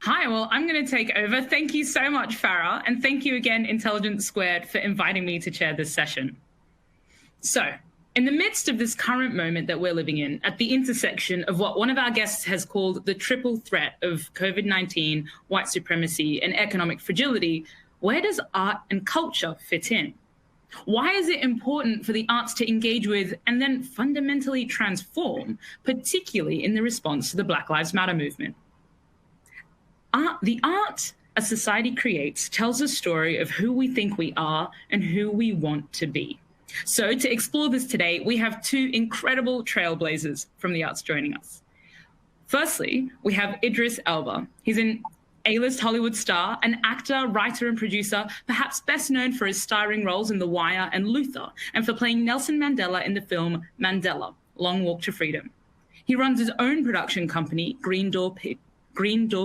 Hi, well, I'm going to take over. Thank you so much, Farah. And thank you again, Intelligence Squared, for inviting me to chair this session. So, in the midst of this current moment that we're living in, at the intersection of what one of our guests has called the triple threat of COVID-19, white supremacy, and economic fragility, where does art and culture fit in? Why is it important for the arts to engage with and then fundamentally transform, particularly in the response to the Black Lives Matter movement? The art a society creates tells a story of who we think we are and who we want to be. So to explore this today, we have two incredible trailblazers from the arts joining us. Firstly, we have Idris Elba. He's an A-list Hollywood star, an actor, writer, and producer, perhaps best known for his starring roles in The Wire and Luther, and for playing Nelson Mandela in the film Mandela, Long Walk to Freedom. He runs his own production company, Green Door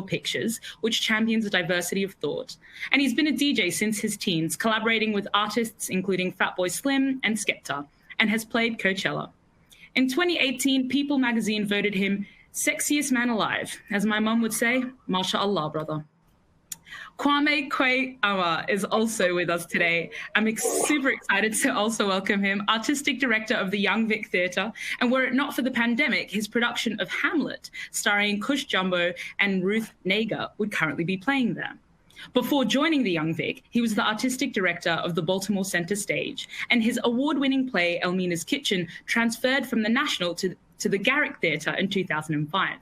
Pictures, which champions diversity of thought. And he's been a DJ since his teens, collaborating with artists including Fatboy Slim and Skepta, and has played Coachella. In 2018, People magazine voted him sexiest man alive. As my mum would say, MashaAllah, brother. Kwame Kwei-Armah is also with us today. I'm super excited to also welcome him, artistic director of the Young Vic Theatre, and were it not for the pandemic, his production of Hamlet, starring Kush Jumbo and Ruth Nager, would currently be playing there. Before joining the Young Vic, he was the artistic director of the Baltimore Center Stage, and his award-winning play, Elmina's Kitchen, transferred from the National to the Garrick Theatre in 2005.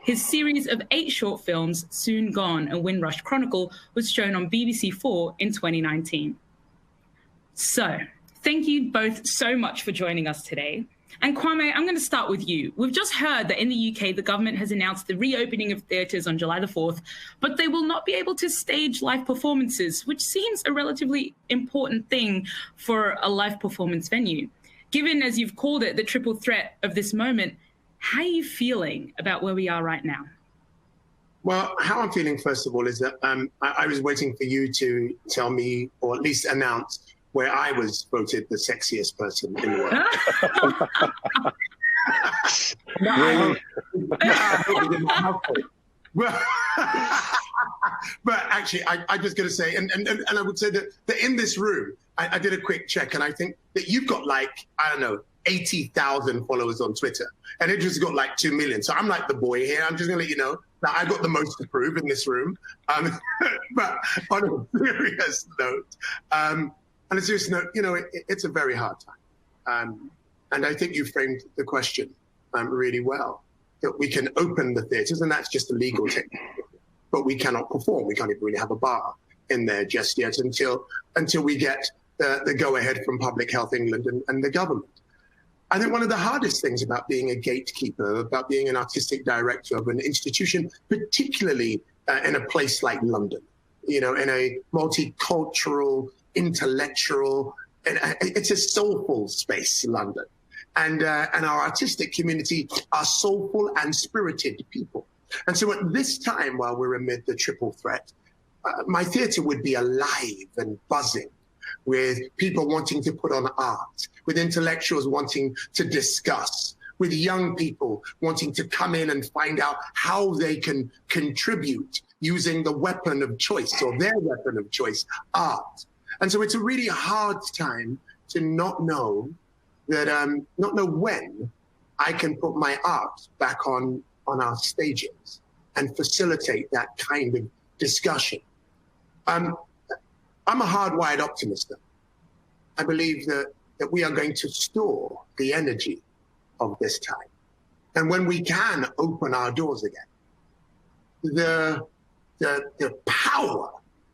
His series of 8 short films, Soon Gone and Windrush Chronicle, was shown on BBC4 in 2019. So, thank you both so much for joining us today. And Kwame, I'm going to start with you. We've just heard that in the UK, the government has announced the reopening of theatres on July the 4th, but they will not be able to stage live performances, which seems a relatively important thing for a live performance venue. Given, as you've called it, the triple threat of this moment, how are you feeling about where we are right now? Well, how I'm feeling, first of all, is that I was waiting for you to tell me, or at least announce, where I was voted the sexiest person in the world. But actually, I'm just going to say, and I would say that in this room, I did a quick check, and I think that you've got like, I don't know, 80,000 followers on Twitter, and it just got like 2 million. So I'm like the boy here. I'm just gonna let you know that I got the most to prove in this room. But on a serious note, on a serious note, you know, it's a very hard time. And I think you framed the question really well. That we can open the theatres, and that's just a legal technique, but we cannot perform. We can't even really have a bar in there just yet until we get the go-ahead from Public Health England and the government. I think one of the hardest things about being a gatekeeper, about being an artistic director of an institution, particularly in a place like London, you know, in a multicultural, intellectual, it's a soulful space, London. And our artistic community are soulful and spirited people. And so at this time, while we're amid the triple threat, my theatre would be alive and buzzing, with people wanting to put on art, with intellectuals wanting to discuss, with young people wanting to come in and find out how they can contribute using the weapon of choice, or their weapon of choice, art. And so it's a really hard time to not know that, not know when I can put my art back on our stages and facilitate that kind of discussion. I'm a hardwired optimist. I believe that we are going to store the energy of this time. And when we can open our doors again, the power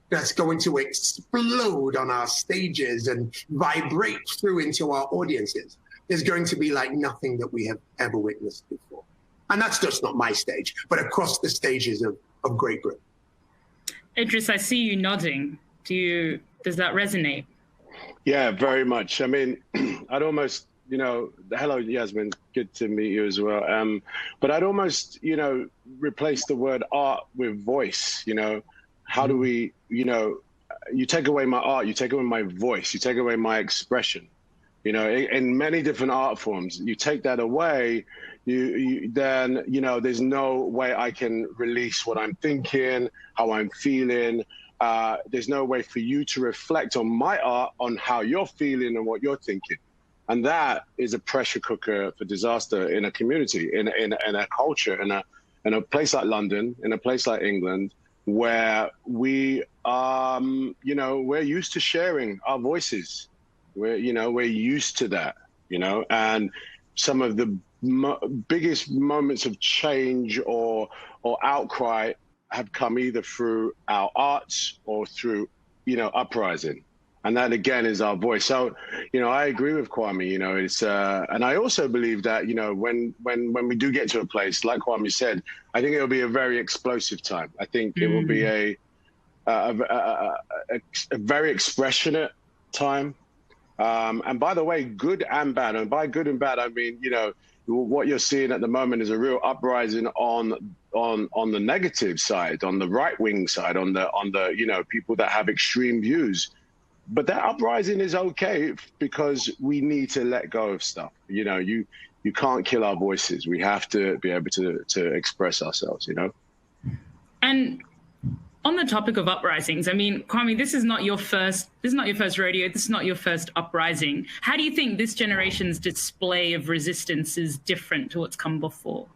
that's going to explode on our stages and vibrate through into our audiences is going to be like nothing that we have ever witnessed before. And that's just not my stage, but across the stages of Great Britain. Idris, I see you nodding. Does that resonate? Yeah, very much. I mean, I'd almost, you know, hello, Yassmin, good to meet you as well. But I'd almost, you know, replace the word art with voice, you know. How do we, you know, you take away my art, you take away my voice, you take away my expression, you know, in many different art forms. You take that away, then, you know, there's no way I can release what I'm thinking, how I'm feeling. There's no way for you to reflect on my art, on how you're feeling and what you're thinking. And that is a pressure cooker for disaster in a community, in a culture, in a place like London, in a place like England, where we, you know, we're used to sharing our voices. We're used to that, you know, and some of the biggest moments of change or outcry have come either through our arts or through, you know, uprising. And that again is our voice. So, you know, I agree with Kwame, you know, it's, and I also believe that, you know, when we do get to a place, like Kwame said, I think it'll be a very explosive time. I think it will be a very expressionate time. And by the way, good and bad. And by good and bad, I mean, you know, what you're seeing at the moment is a real uprising on the negative side, on the right wing side, on the you know, people that have extreme views. But that uprising is okay because we need to let go of stuff. You know, you can't kill our voices. We have to be able to express ourselves, you know? And on the topic of uprisings, I mean, Kwame, this is not your first rodeo. This is not your first uprising. How do you think this generation's display of resistance is different to what's come before?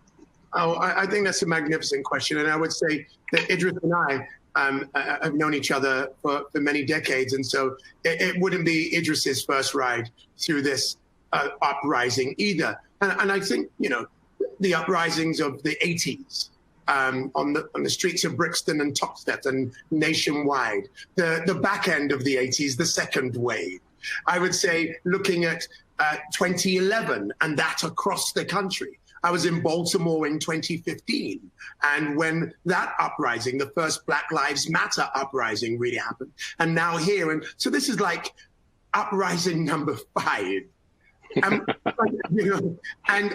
Oh, I think that's a magnificent question. And I would say that Idris and I have known each other for many decades. And so it wouldn't be Idris's first ride through this uprising either. And I think, you know, the uprisings of the 80s on the streets of Brixton and Toxteth and nationwide, the back end of the 80s, the second wave. I would say looking at 2011 and that across the country. I was in Baltimore in 2015. And when that uprising, the first Black Lives Matter uprising really happened. And now here, and so this is like uprising number 5. You know, and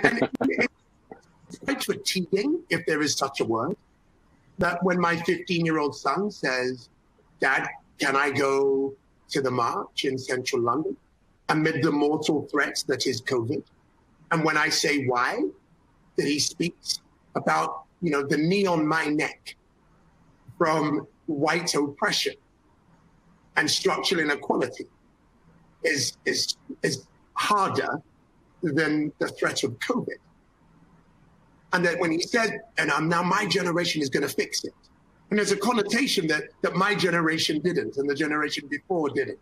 it's quite fatiguing, if there is such a word, that when my 15-year-old son says, "Dad, can I go to the march in central London amid the mortal threats that is COVID?" And when I say why, that he speaks about, you know, the knee on my neck from white oppression and structural inequality is harder than the threat of COVID. And that when he said, and now my generation is going to fix it. And there's a connotation that my generation didn't and the generation before didn't.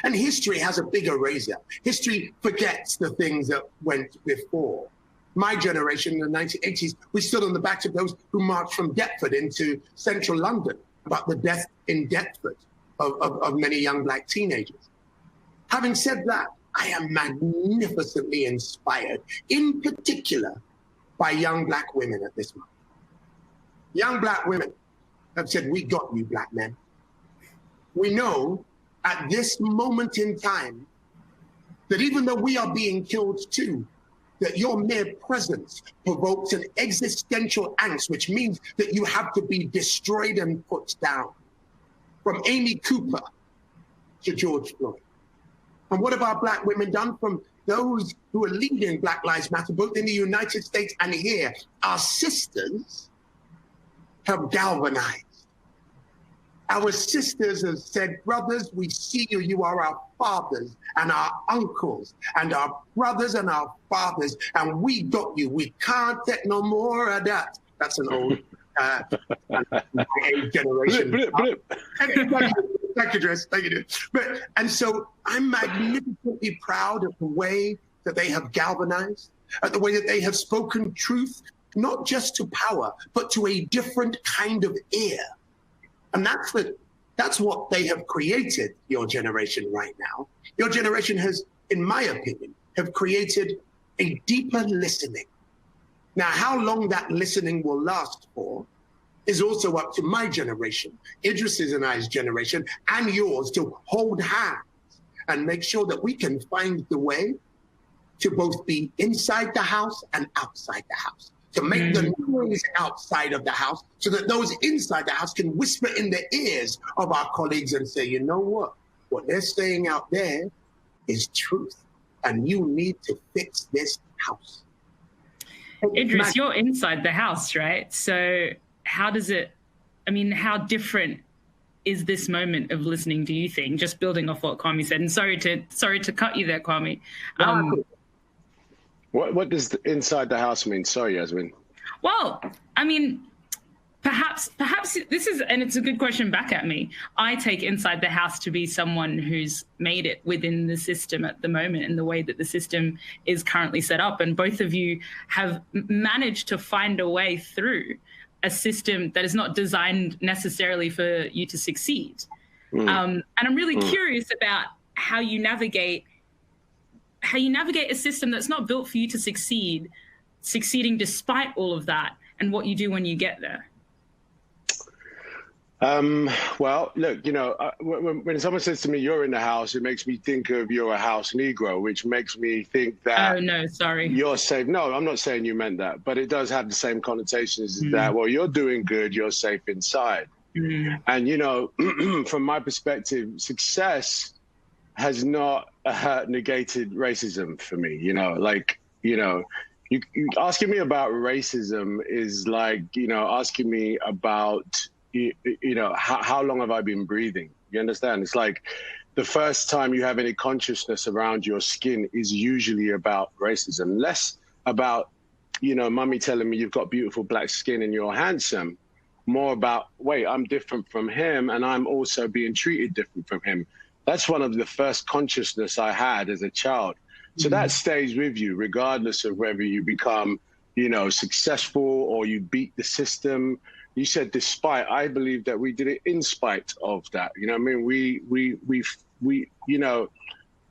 And history has a big eraser. History forgets the things that went before. My generation in the 1980s, we stood on the backs of those who marched from Deptford into central London about the death in Deptford of many young Black teenagers. Having said that, I am magnificently inspired, in particular, by young Black women at this moment. Young Black women have said, "We got you, Black men." We know at this moment in time that even though we are being killed too, that your mere presence provokes an existential angst, which means that you have to be destroyed and put down. From Amy Cooper to George Floyd. And what have our Black women done? From those who are leading Black Lives Matter, both in the United States and here, our sisters have galvanized. Our sisters have said, "Brothers, we see you. You are our fathers and our uncles and our brothers and our fathers, and we got you. We can't take no more of that." That's an old generation. Thank you, Idris. Thank you. And so I'm magnificently proud of the way that they have galvanized, the way that they have spoken truth, not just to power, but to a different kind of ear. And that's what they have created, your generation right now. Your generation has, in my opinion, have created a deeper listening. Now, how long that listening will last for is also up to my generation, Idris's and I's generation, and yours, to hold hands and make sure that we can find the way to both be inside the house and outside the house, to make the noise outside of the house so that those inside the house can whisper in the ears of our colleagues and say, "You know what they're saying out there is truth, and you need to fix this house." Idris, you're inside the house, right? So how different is this moment of listening, do you think? Just building off what Kwame said, and sorry to cut you there, Kwame. What does inside the house mean? Sorry, Yassmin. Well, I mean, perhaps this is, and it's a good question back at me. I take inside the house to be someone who's made it within the system at the moment in the way that the system is currently set up. And both of you have managed to find a way through a system that is not designed necessarily for you to succeed. And I'm really curious about how you navigate a system that's not built for you to succeeding despite all of that, and what you do when you get there. Well, look, when someone says to me, you're in the house, it makes me think of you're a house Negro, which makes me think that... Oh, no, sorry. You're safe. No, I'm not saying you meant that, but it does have the same connotations as that, well, you're doing good, you're safe inside. And, from my perspective, success has not negated racism for me. You asking me about racism is like, asking me about... how long have I been breathing? You understand? It's like the first time you have any consciousness around your skin is usually about racism, less about, mummy telling me you've got beautiful black skin and you're handsome, more about, wait, I'm different from him and I'm also being treated different from him. That's one of the first consciousness I had as a child. So that stays with you regardless of whether you become, successful or you beat the system. You said despite, I believe that we did it in spite of that. I mean? We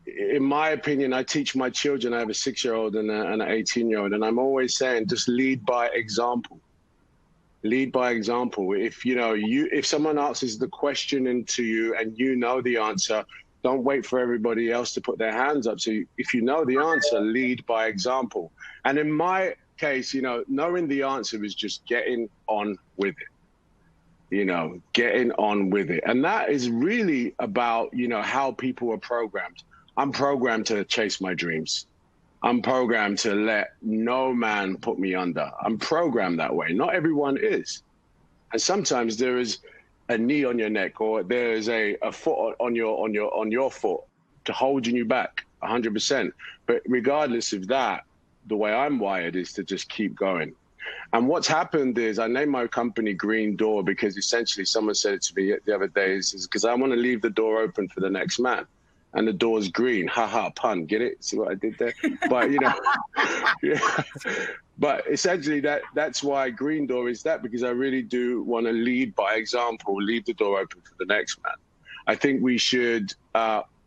in my opinion, I teach my children, I have a 6-year-old and an 18-year-old, and I'm always saying, just lead by example. Lead by example. If someone asks the question into you and you know the answer, don't wait for everybody else to put their hands up. So if you know the answer, lead by example. And in my case, knowing the answer is just getting on with it. Getting on with it. And that is really about, how people are programmed. I'm programmed to chase my dreams. I'm programmed to let no man put me under. I'm programmed that way. Not everyone is. And sometimes there is a knee on your neck, or there is a foot on your foot to holding you back 100%. But regardless of that, the way I'm wired is to just keep going. And what's happened is I named my company Green Door because essentially someone said it to me the other day is because I want to leave the door open for the next man. And the door's green. Ha, pun. Get it? See what I did there? But, yeah. But essentially that's why Green Door is that, because I really do want to lead by example, leave the door open for the next man. I think we should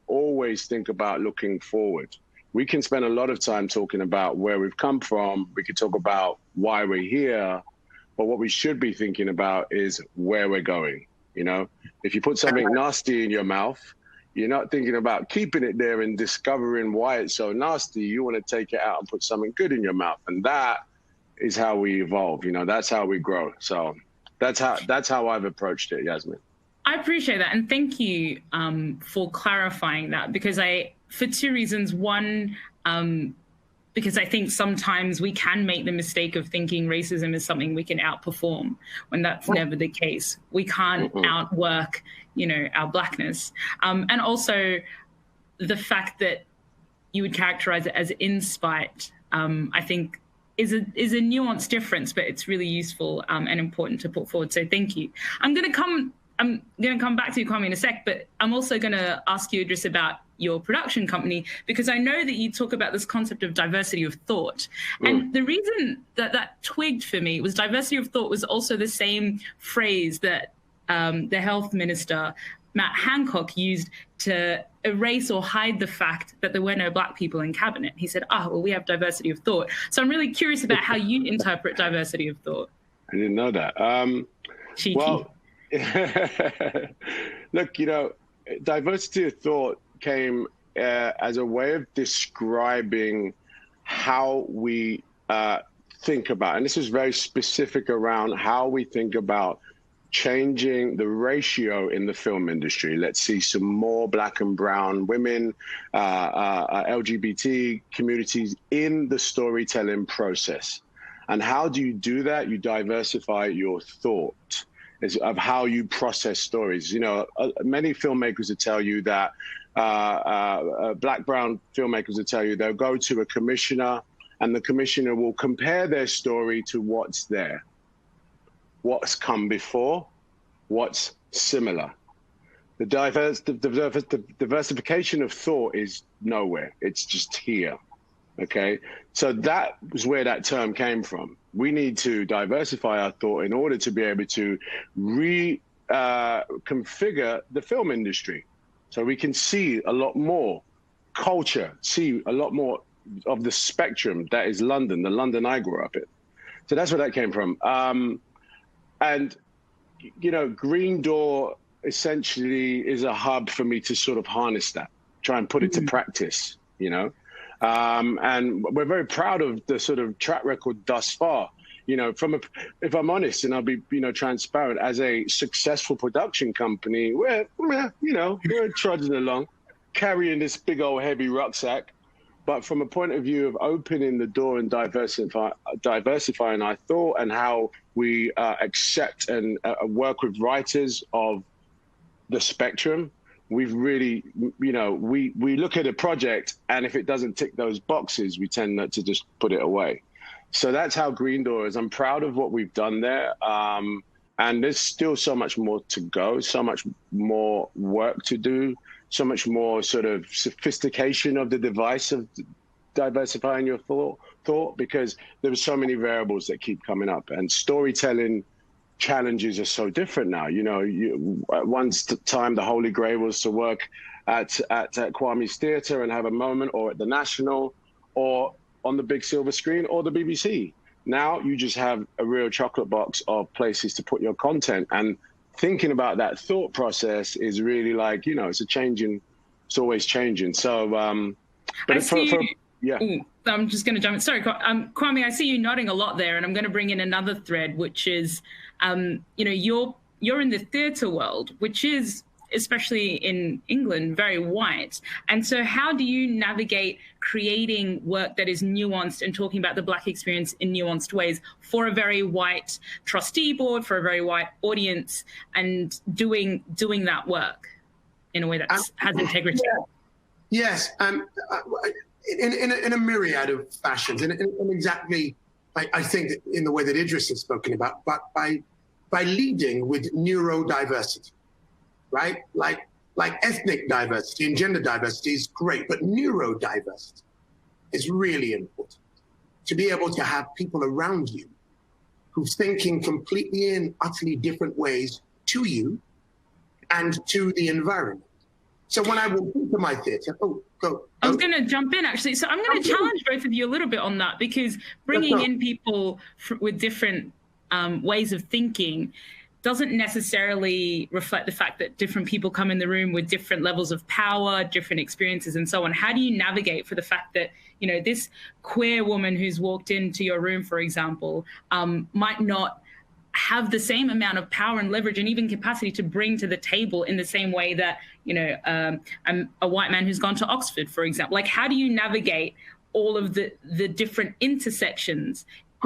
always think about looking forward. We can spend a lot of time talking about where we've come from. We could talk about why we're here. But what we should be thinking about is where we're going. If you put something nasty in your mouth, you're not thinking about keeping it there and discovering why it's so nasty. You want to take it out and put something good in your mouth. And that is how we evolve. That's how we grow. So that's how I've approached it, Yassmin. I appreciate that. And thank you for clarifying that, because for two reasons. One, because I think sometimes we can make the mistake of thinking racism is something we can outperform, when that's never the case. We can't outwork, our blackness. And also the fact that you would characterize it as in spite, I think is a nuanced difference, but it's really useful and important to put forward. So thank you. I'm going to come back to you, Kwame, in a sec, but I'm also going to ask you, Idris, about your production company, because I know that you talk about this concept of diversity of thought. And the reason that twigged for me was diversity of thought was also the same phrase that the health minister, Matt Hancock, used to erase or hide the fact that there were no black people in cabinet. He said, we have diversity of thought. So I'm really curious about how you interpret diversity of thought. I didn't know that. Cheeky. Well, look, diversity of thought came as a way of describing how we think about, and this is very specific around how we think about changing the ratio in the film industry. Let's see some more black and brown women, LGBT communities in the storytelling process. And how do you do that? You diversify your thought of how you process stories. You know, many filmmakers will tell you that, black, brown filmmakers will tell you they'll go to a commissioner and the commissioner will compare their story to what's there, what's come before, what's similar. The diversification of thought is nowhere. It's just here. Okay, so that was where that term came from. We need to diversify our thought in order to be able to configure the film industry, so we can see a lot more culture, see a lot more of the spectrum that is London, the London I grew up in. So that's where that came from. And, you know, Green Door essentially is a hub for me to sort of harness that, try and put it to practice, you know. And we're very proud of the sort of track record thus far. You know, if I'm honest, and I'll be, you know, transparent, as a successful production company, we're trudging along, carrying this big old heavy rucksack. But from a point of view of opening the door and diversifying our thought and how we accept and work with writers of the spectrum, we've really, you know, we look at a project, and if it doesn't tick those boxes, we tend not to just put it away. So that's how Green Door is. I'm proud of what we've done there. And there's still so much more to go, so much more work to do, so much more sort of sophistication of the device of diversifying your thought, because there are so many variables that keep coming up, and storytelling challenges are so different now. You know, at one time the Holy Grail was to work at Kwame's Theatre and have a moment, or at the National, or on the big silver screen, or the BBC. Now you just have a real chocolate box of places to put your content, and thinking about that thought process is really like, you know, it's always changing. So, but yeah. I'm just going to jump in. Sorry, Kwame, I see you nodding a lot there, and I'm going to bring in another thread, which is, you know, you're in the theatre world, which is, especially in England, very white. And so how do you navigate creating work that is nuanced and talking about the Black experience in nuanced ways for a very white trustee board, for a very white audience, and doing that work in a way that has integrity? Yes, in a myriad of fashions, and exactly, I think, in the way that Idris has spoken about, but by leading with neurodiversity, right? Like ethnic diversity and gender diversity is great, but neurodiversity is really important. To be able to have people around you who think in completely and utterly different ways to you and to the environment. So when I walk into my theatre, I was going to jump in, actually. So I'm going to challenge both of you a little bit on that, because bringing in people with different ways of thinking doesn't necessarily reflect the fact that different people come in the room with different levels of power, different experiences, and so on. How do you navigate for the fact that, you know, this queer woman who's walked into your room, for example, might not have the same amount of power and leverage and even capacity to bring to the table in the same way that, you know, a white man who's gone to Oxford, for example? Like, how do you navigate all of the different intersections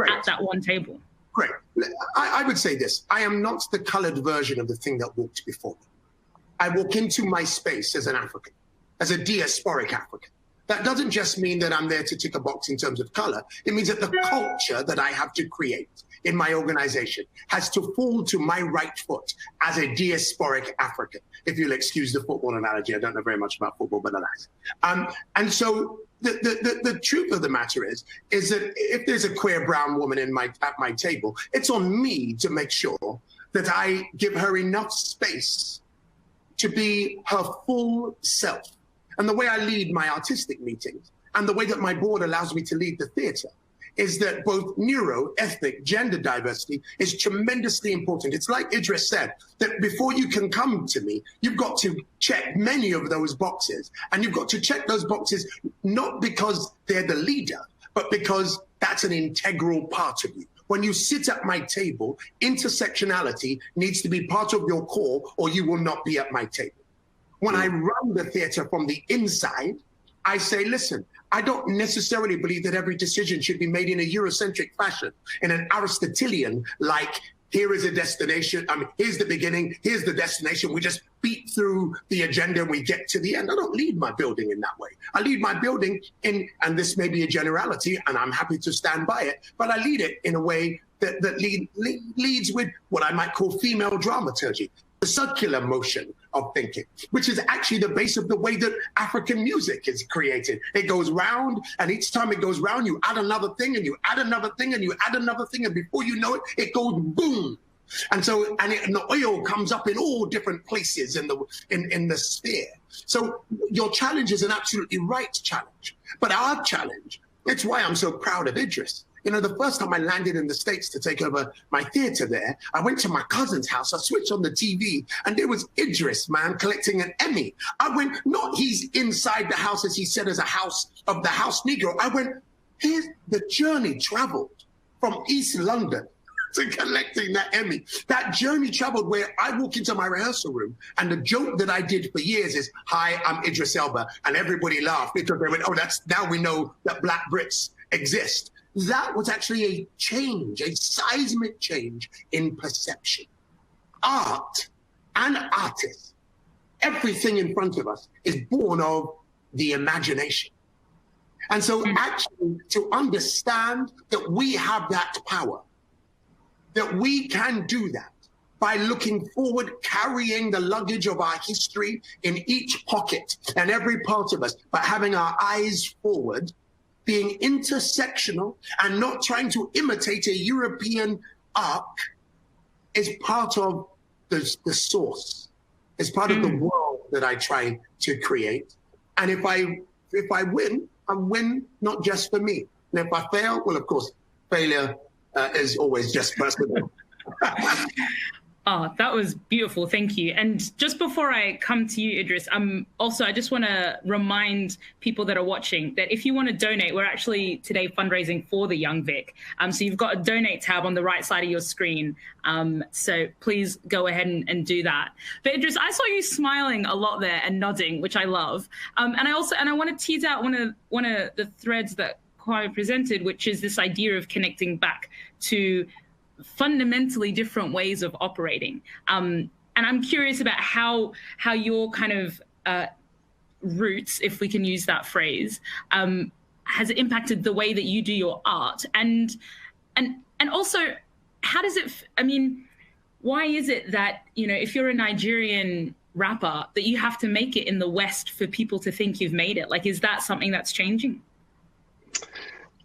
at that one table? Great. I would say this. I am not the colored version of the thing that walked before me. I walk into my space as an African, as a diasporic African. That doesn't just mean that I'm there to tick a box in terms of color. It means that the culture that I have to create in my organization has to fall to my right foot as a diasporic African. If you'll excuse the football analogy, I don't know very much about football, but alas. And so the truth of the matter is that if there's a queer brown woman at my table, it's on me to make sure that I give her enough space to be her full self. And the way I lead my artistic meetings and the way that my board allows me to lead the theatre is that both neuro, ethnic, gender diversity is tremendously important. It's like Idris said, that before you can come to me, you've got to check many of those boxes. And you've got to check those boxes not because they're the leader, but because that's an integral part of you. When you sit at my table, intersectionality needs to be part of your core, or you will not be at my table. When I run the theatre from the inside, I say, listen, I don't necessarily believe that every decision should be made in a Eurocentric fashion, in an Aristotelian, like, here is a destination. I mean, here's the beginning, here's the destination. We just beat through the agenda and we get to the end. I don't lead my building in that way. I lead my building in, and this may be a generality, and I'm happy to stand by it, but I lead it in a way that leads with what I might call female dramaturgy, the circular motion of thinking, which is actually the base of the way that African music is created. It goes round, and each time it goes round, you add another thing, and you add another thing, and you add another thing, and before you know it, it goes boom. And so, and the oil comes up in all different places in the sphere. So your challenge is an absolutely right challenge. But our challenge, it's why I'm so proud of Idris. You know, the first time I landed in the States to take over my theater there, I went to my cousin's house, I switched on the TV, and there was Idris, man, collecting an Emmy. I went, not he's inside the house, as he said, as a house of the house Negro. I went, here's the journey traveled from East London to collecting that Emmy. That journey traveled where I walk into my rehearsal room, and the joke that I did for years is, hi, I'm Idris Elba, and everybody laughed because they went, oh, now we know that Black Brits exist. That was actually a change, a seismic change in perception. Art and artists, everything in front of us is born of the imagination. And so actually to understand that we have that power, that we can do that by looking forward, carrying the luggage of our history in each pocket and every part of us, but having our eyes forward, being intersectional and not trying to imitate a European arc is part of the source. It's part of the world that I try to create. And if I win, I win not just for me. And if I fail, well, of course, failure is always just personal. Oh, that was beautiful. Thank you. And just before I come to you, Idris, I just want to remind people that are watching that if you want to donate, we're actually today fundraising for the Young Vic. So you've got a donate tab on the right side of your screen. So please go ahead and do that. But Idris, I saw you smiling a lot there and nodding, which I love. And I want to tease out one of the threads that Kwame presented, which is this idea of connecting back to fundamentally different ways of operating. And I'm curious about how your kind of roots, if we can use that phrase, has impacted the way that you do your art. And also, how does it, why is it that, if you're a Nigerian rapper, that you have to make it in the West for people to think you've made it? Like, is that something that's changing?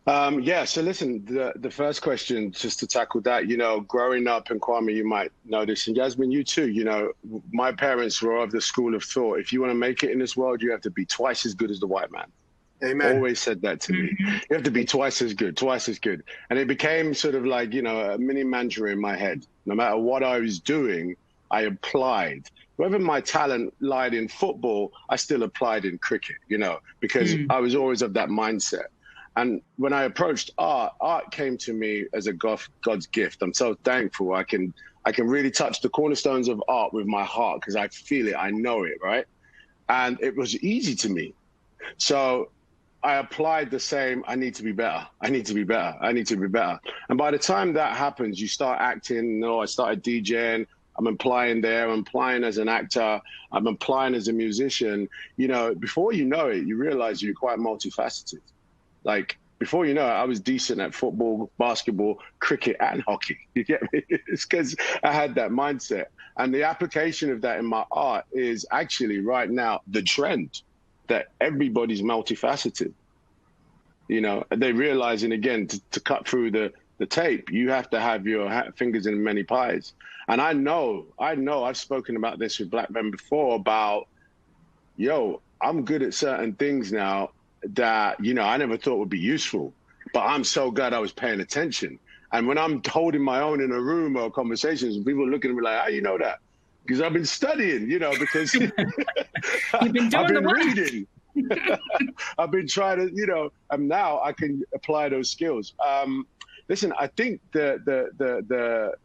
Yeah, so listen, the first question, just to tackle that, growing up in Kwame, you might notice, and Yassmin, you too, my parents were of the school of thought, if you want to make it in this world, you have to be twice as good as the white man. Amen. Always said that to me. You have to be twice as good. And it became sort of like, a mini mantra in my head. No matter what I was doing, I applied. Whether my talent lied in football, I still applied in cricket, because I was always of that mindset. And when I approached art came to me as a God's gift. I'm so thankful. I can really touch the cornerstones of art with my heart because I feel it, I know it, right? And it was easy to me. So I applied the same, I need to be better. And by the time that happens, you start acting, I started DJing, I'm applying there, I'm applying as an actor, I'm applying as a musician. Before you know it, you realize you're quite multifaceted. Like, before you know it, I was decent at football, basketball, cricket, and hockey. You get me? It's because I had that mindset. And the application of that in my art is actually right now the trend that everybody's multifaceted. They realizing, again, to cut through the tape, you have to have your fingers in many pies. And I know, I've spoken about this with black men before about, I'm good at certain things now that, I never thought would be useful, but I'm so glad I was paying attention. And when I'm holding my own in a room or conversations, people looking at me like, how you know that? Because I've been studying, because You've been doing I've been reading. I've been trying to, and now I can apply those skills. Listen, I think the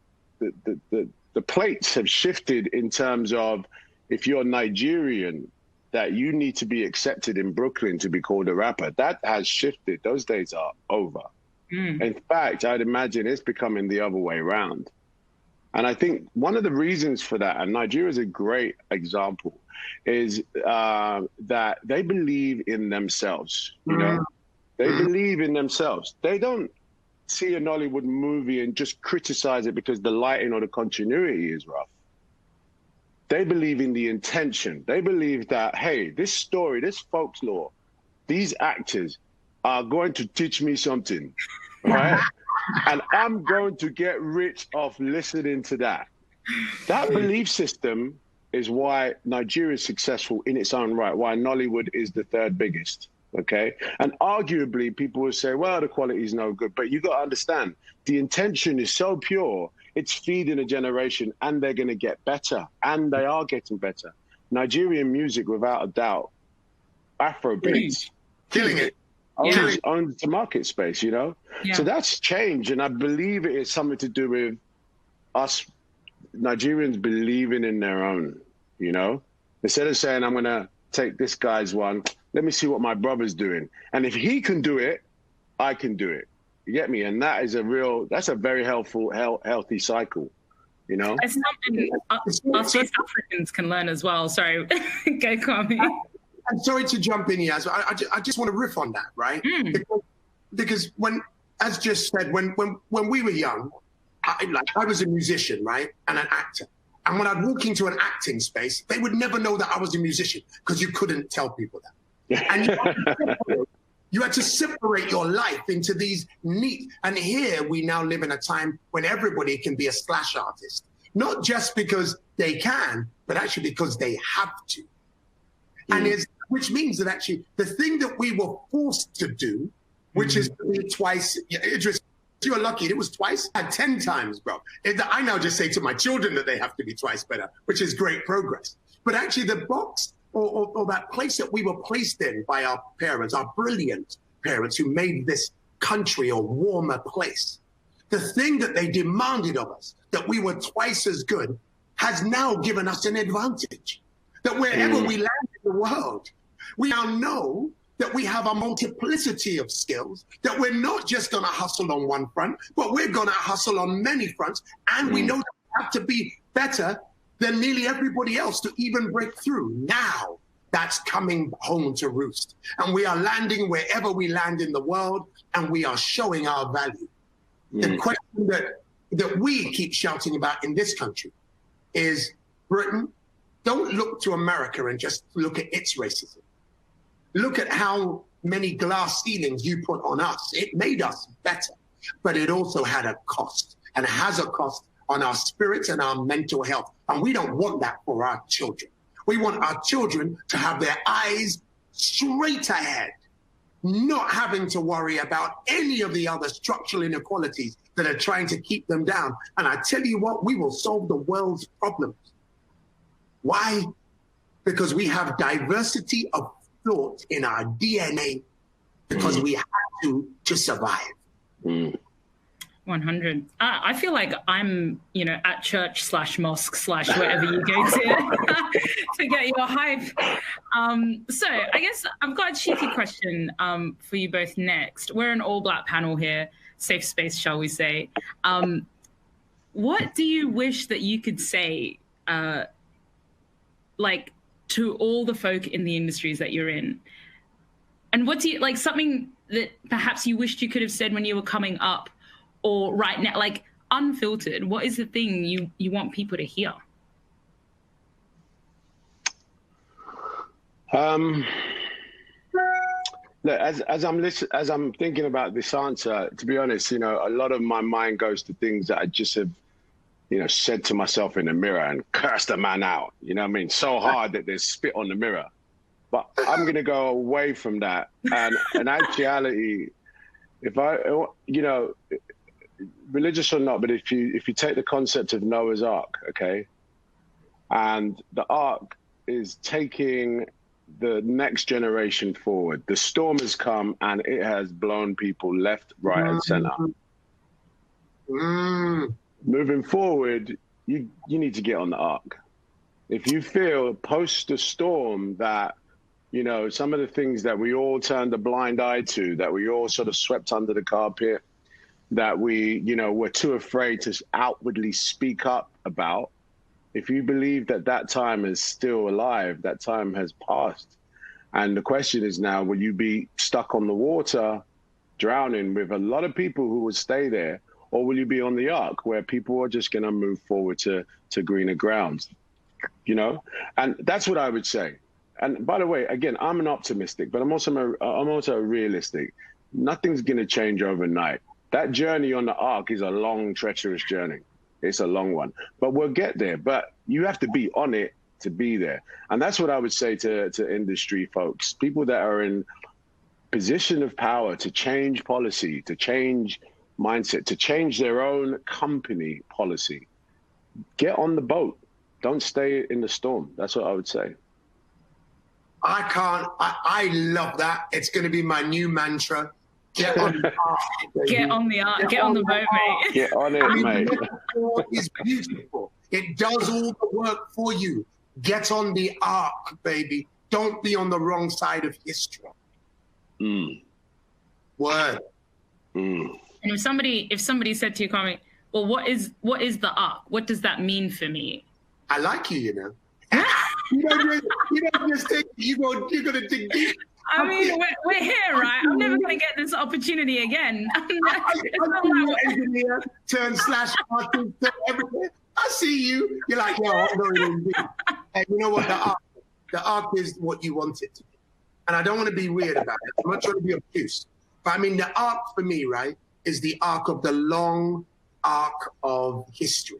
plates have shifted in terms of if you're Nigerian, that you need to be accepted in Brooklyn to be called a rapper. That has shifted. Those days are over. In fact, I'd imagine it's becoming the other way around. And I think one of the reasons for that, and Nigeria is a great example, is that they believe in themselves, you know? They believe in themselves. They don't see a Nollywood movie and just criticize it because the lighting or the continuity is rough. They believe in the intention. They believe that, hey, this story, this folklore, these actors are going to teach me something, right? And I'm going to get rich off listening to that. That belief system is why Nigeria is successful in its own right, why Nollywood is the third biggest, okay? And arguably, people will say, well, the quality is no good. But you got to understand, the intention is so pure, it's feeding a generation, and they're going to get better. And they are getting better. Nigerian music, without a doubt, Afrobeats. Killing it. Owns the market space, you know? Yeah. So that's changed, and I believe it is something to do with us Nigerians believing in their own, you know? Instead of saying, I'm going to take this guy's one, let me see what my brother's doing. And if he can do it, I can do it. You get me? And that is that's a very healthy cycle, you know? It's something us East Africans can learn as well. Sorry, go Kwame. I'm sorry to jump in here. I just want to riff on that, right? Because when, as just said, when we were young, I was a musician, right, and an actor. And when I'd walk into an acting space, they would never know that I was a musician because you couldn't tell people that. And you had to separate your life into these neat. And here we now live in a time when everybody can be a splash artist, not just because they can, but actually because they have to. And which means that actually the thing that we were forced to do, which is to be twice, Idris, you're lucky, it was twice, 10 times, bro. I now just say to my children that they have to be twice better, which is great progress. But actually the box or that place that we were placed in by our parents, our brilliant parents who made this country a warmer place, the thing that they demanded of us, that we were twice as good, has now given us an advantage. That wherever we land in the world, we now know that we have a multiplicity of skills, that we're not just going to hustle on one front, but we're going to hustle on many fronts. And we know that we have to be better than nearly everybody else to even break through. Now that's coming home to roost. And we are landing wherever we land in the world, and we are showing our value. The question that we keep shouting about in this country is, Britain, don't look to America and just look at its racism. Look at how many glass ceilings you put on us. It made us better, but it also had a cost, and it has a cost on our spirits and our mental health. And we don't want that for our children. We want our children to have their eyes straight ahead, not having to worry about any of the other structural inequalities that are trying to keep them down. And I tell you what, we will solve the world's problems. Why? Because we have diversity of thought in our DNA, because we have to survive. 100. I feel like I'm, at church / mosque / wherever you go to get your hype. So I guess I've got a cheeky question for you both next. We're an all-black panel here, safe space, shall we say. What do you wish that you could say, to all the folk in the industries that you're in? And what do you, something that perhaps you wished you could have said when you were coming up, or right now, unfiltered? What is the thing you want people to hear? Look, as I'm thinking about this answer, to be honest, a lot of my mind goes to things that I just have, said to myself in the mirror and cursed a man out. You know what I mean? So hard that there's spit on the mirror. But I'm going to go away from that. And in actuality, if religious or not, but if you take the concept of Noah's Ark, okay, and the Ark is taking the next generation forward. The storm has come and it has blown people left, right, and center. Moving forward, you need to get on the Ark. If you feel post the storm that, you know, some of the things that we all turned a blind eye to, that we all sort of swept under the carpet, that we, you know, were too afraid to outwardly speak up about, if you believe that that time is still alive, that time has passed. And the question is now, will you be stuck on the water, drowning with a lot of people who would stay there, or will you be on the ark where people are just going to move forward to greener grounds? You know, and that's what I would say. And by the way, again, I'm an optimistic, but I'm also realistic. Nothing's going to change overnight. That journey on the ark is a long, treacherous journey. It's a long one, but we'll get there. But you have to be on it to be there. And that's what I would say to industry folks, people that are in position of power to change policy, to change mindset, to change their own company policy. Get on the boat. Don't stay in the storm. That's what I would say. I love that. It's going to be my new mantra. Get on the ark. Get on the ark. Get on the boat, mate. Get on it, mate. Metaphor is beautiful. It does all the work for you. Get on the ark, baby. Don't be on the wrong side of history. Word. And if somebody said to you, Kwame, well, what is the ark? What does that mean for me? I like you, you know. You don't just think you're gonna dig deep. I mean, we're here, right? I'm never gonna get this opportunity again. Engineer, turn slash artist, everything. I see you. You're like, yo, I'm going in deep. And you know what? The arc is what you want it to be. And I don't want to be weird about it. I'm not trying to be obtuse. But I mean, the arc for me, right, is the arc of the long arc of history.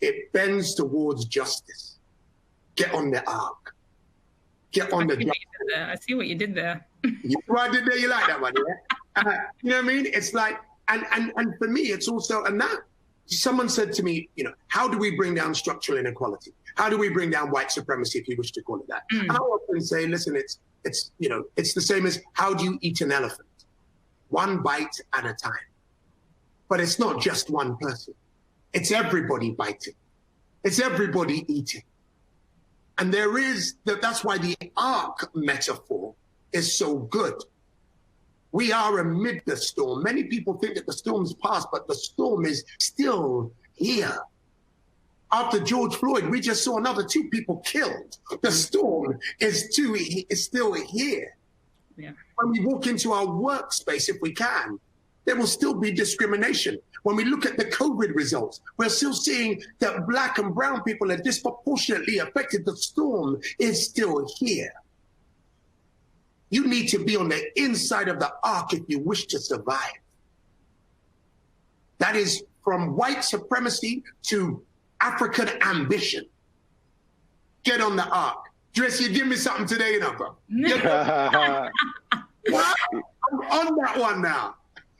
It bends towards justice. Get on the arc. Get on the justice. I see what you did there. You know what I did there? You like that one, yeah? You know what I mean? It's like, and for me, it's also, and that, someone said to me, you know, how do we bring down structural inequality? How do we bring down white supremacy, if you wish to call it that? And I often say, listen, it's you know, it's the same as how do you eat an elephant? One bite at a time. But it's not just one person. It's everybody biting. It's everybody eating. And that's why the ark metaphor is so good. We are amid the storm. Many people think that the storm's past, but the storm is still here. After George Floyd, we just saw another 2 people killed. The storm is still here. Yeah. When we walk into our workspace, if we can, there will still be discrimination. When we look at the COVID results, we're still seeing that Black and brown people are disproportionately affected. The storm is still here. You need to be on the inside of the ark if you wish to survive. That is from white supremacy to African ambition. Get on the ark. Dress, you give me something today, you know, bro. What? I'm on that one now.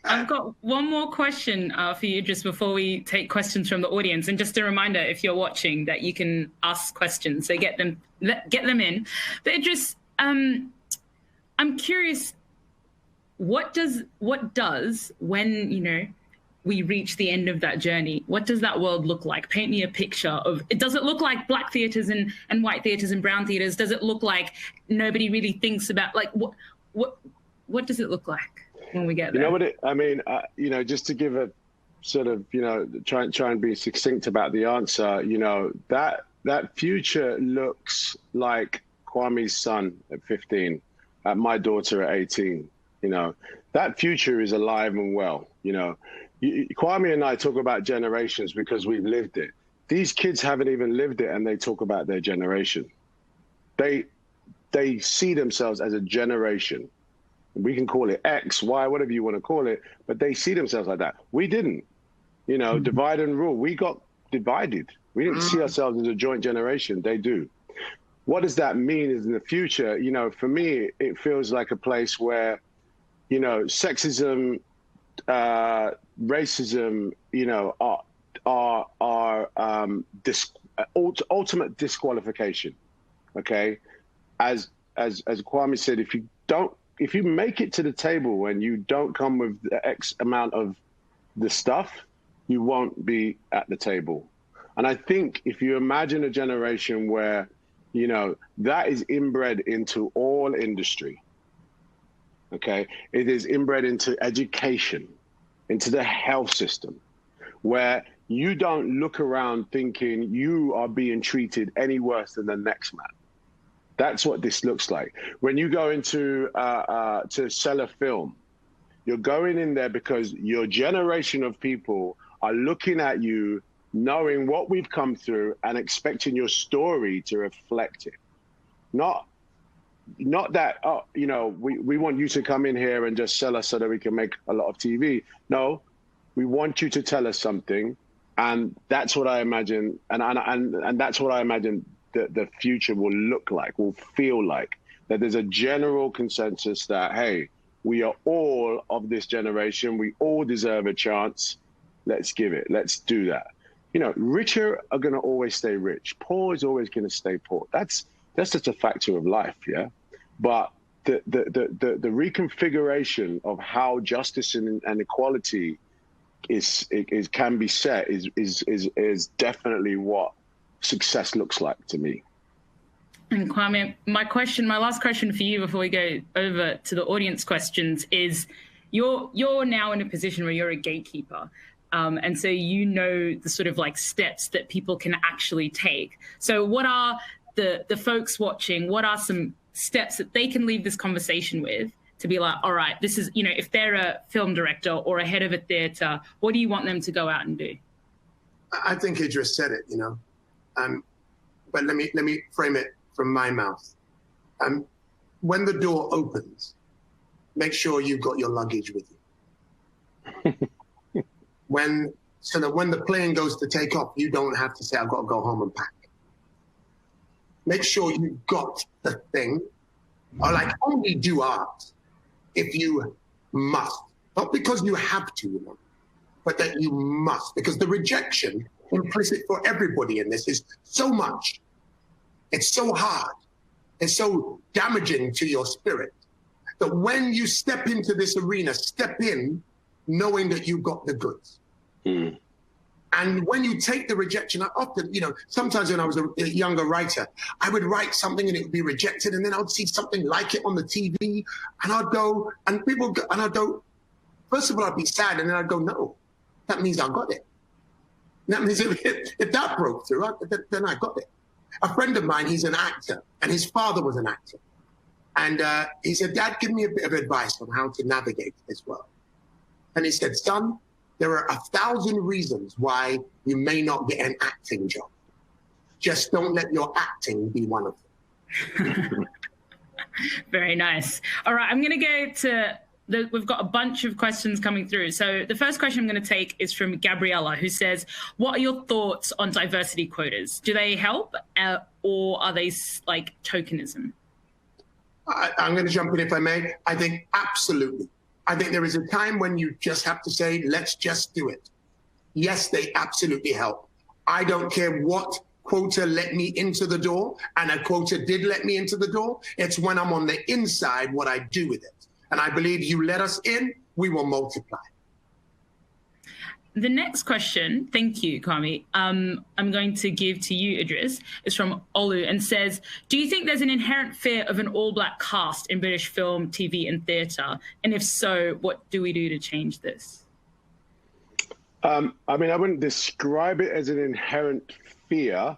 I've got one more question for you just before we take questions from the audience. And just a reminder, if you're watching, that you can ask questions. So get them in. But Idris, I'm curious, what does when, you know, we reach the end of that journey, what does that world look like? Paint me a picture of it. Does it look like Black theaters and white theaters and brown theaters? Does it look like nobody really thinks about, like, what does it look like when we get there? You know what I mean, you know, just to give a sort of, you know, try and be succinct about the answer, you know, that future looks like Kwame's son at 15, my daughter at 18, you know, that future is alive and well, you know. Kwame and I talk about generations because we've lived it. These kids haven't even lived it and they talk about their generation. They see themselves as a generation. We can call it X, Y, whatever you want to call it, but they see themselves like that. We didn't, you know, divide and rule. We got divided. We didn't see ourselves as a joint generation. They do. What does that mean is in the future? You know, for me, it feels like a place where, you know, sexism, racism, you know, are ultimate disqualification. Okay, as Kwame said, if you make it to the table and you don't come with the X amount of the stuff, you won't be at the table. And I think if you imagine a generation where, you know, that is inbred into all industry, okay? It is inbred into education, into the health system, where you don't look around thinking you are being treated any worse than the next man. That's what this looks like. When you go into to sell a film, you're going in there because your generation of people are looking at you, knowing what we've come through and expecting your story to reflect it. Not that, oh, you know, we want you to come in here and just sell us so that we can make a lot of TV. No, we want you to tell us something. And that's what I imagine. And that's what I imagine the future will look like, will feel like, that there's a general consensus that, hey, we are all of this generation. We all deserve a chance. Let's give it. Let's do that. You know, richer are going to always stay rich. Poor is always going to stay poor. That's just a factor of life, yeah? But the reconfiguration of how justice and equality can be set is definitely what success looks like to me. And Kwame, my last question for you before we go over to the audience questions is, you're now in a position where you're a gatekeeper. And so you know the sort of like steps that people can actually take. So what are the folks watching, what are some steps that they can leave this conversation with to be like, all right, this is, you know, if they're a film director or a head of a theater, what do you want them to go out and do? I think Idris said it, you know, but let me frame it from my mouth. When the door opens, make sure you've got your luggage with you. So that when the plane goes to take off, you don't have to say, I've got to go home and pack. Make sure you've got the thing, or like only do art if you must. Not because you have to, you know, but that you must. Because the rejection implicit for everybody in this is so much. It's so hard. It's so damaging to your spirit that when you step into this arena, step in knowing that you've got the goods. Mm. And when you take the rejection, I often, you know, sometimes when I was a younger writer, I would write something and it would be rejected, and then I would see something like it on the TV, and I'd go, and people go, and I'd go, first of all, I'd be sad, and then I'd go, no, that means I got it. That means if that broke through, then I got it. A friend of mine, he's an actor, and his father was an actor. And he said, Dad, give me a bit of advice on how to navigate this world. And he said, son, there are 1,000 reasons why you may not get an acting job. Just don't let your acting be one of them. Very nice. All right, I'm going to go to we've got a bunch of questions coming through. So the first question I'm going to take is from Gabriella, who says, what are your thoughts on diversity quotas? Do they help or are they like tokenism? I'm going to jump in if I may. I think absolutely. I think there is a time when you just have to say, let's just do it. Yes, they absolutely help. I don't care what quota let me into the door, and a quota did let me into the door. It's when I'm on the inside what I do with it. And I believe you let us in, we will multiply. The next question, thank you, Kwame, I'm going to give to you, Idris, is from Olu and says, do you think there's an inherent fear of an all-black cast in British film, TV and theatre? And if so, what do we do to change this? I mean, I wouldn't describe it as an inherent fear.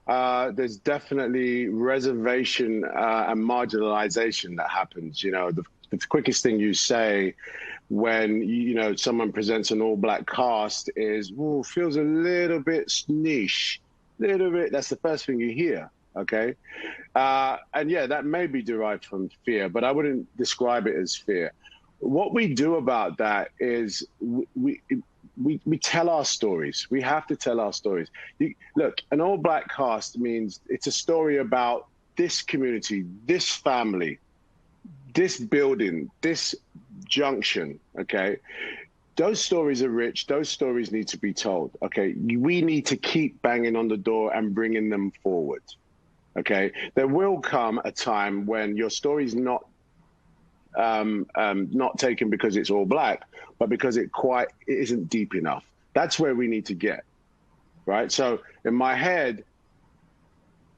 There's definitely reservation and marginalization that happens. You know, the quickest thing you say when, you know, someone presents an all-black cast is, ooh, feels a little bit niche, little bit. That's the first thing you hear, okay? And yeah, that may be derived from fear, but I wouldn't describe it as fear. What we do about that is we tell our stories. We have to tell our stories. Look, an all-black cast means it's a story about this community, this family, this building, this junction, okay? Those stories are rich. Those stories need to be told, okay? We need to keep banging on the door and bringing them forward, okay? There will come a time when your story's not taken because it's all black, but because it isn't deep enough. That's where we need to get. right? So in my head,